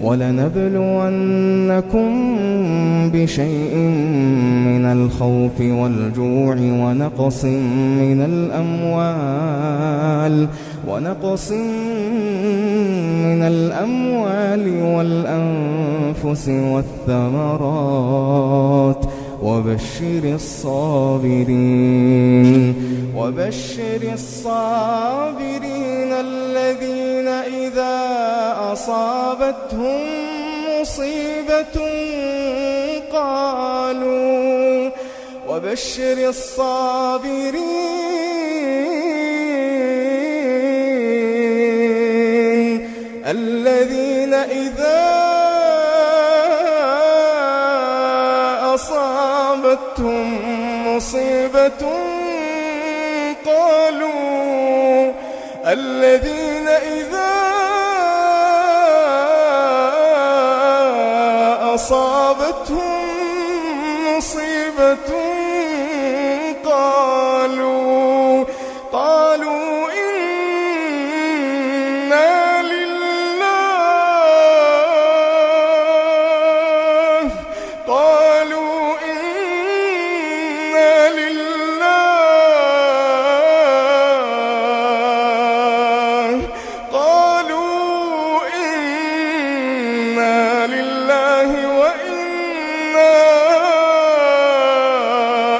وَلَنَبْلُوَنَّكُم بِشَيْءٍ مِّنَ الْخَوْفِ وَالْجُوعِ وَنَقْصٍ مِّنَ الْأَمْوَالِ وَالْأَنفُسِ وَالثَّمَرَاتِ وَبَشِّرِ الصَّابِرِينَ الَّذِينَ إِذَا أَصَابَتْهُم مُّصِيبَةٌ قالوا إِنَّا لِلَّهِ وَإِنَّا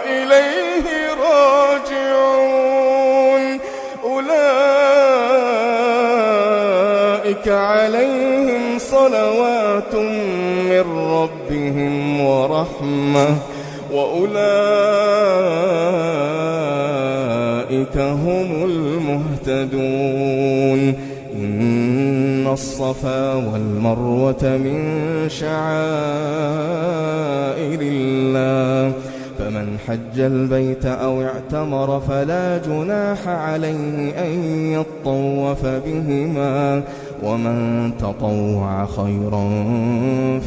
إِلَيْهِ راجعون أولئك عليهم صلوات من ربهم ورحمة وأولئك هم المهتدون إن الصفا والمروة من شعائر الله فمن حج البيت أو اعتمر فلا جناح عليه أن يطوف بهما ومن تطوع خيرا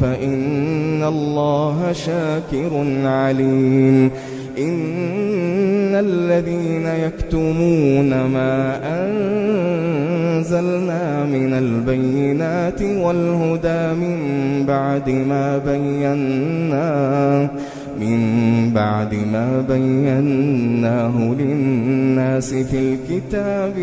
فإن الله شاكر عليم إن الذين يكتمون ما أنزلنا من البينات والهدى من بعد ما بيناه للناس في الكتاب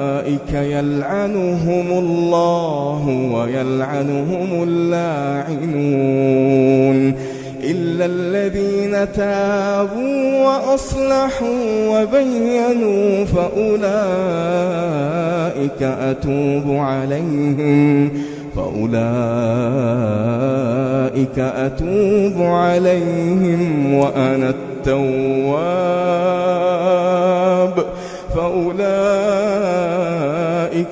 أولئك يلعنهم الله ويلعنهم اللاعنون إلا الذين تابوا وأصلحوا وبينوا فأولئك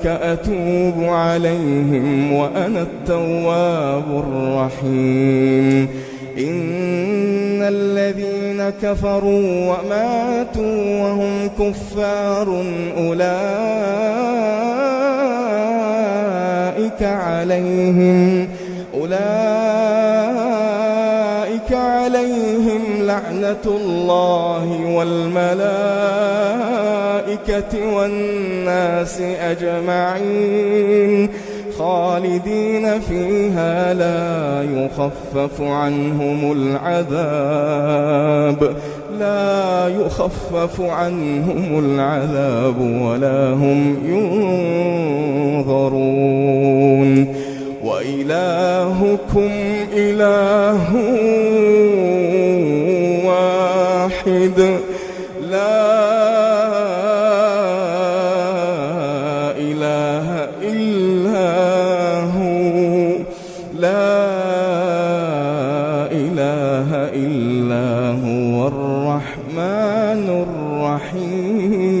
أتوب عليهم وأنا التواب الرحيم إن الذين كفروا وماتوا وهم كفار أولئك عليهم لعنة الله والملائكة والناس أجمعين خالدين فيها لا يخفف عنهم العذاب ولا هم ينظرون وإلهكم إله واحد لا إله إلا هو الرحمن الرحيم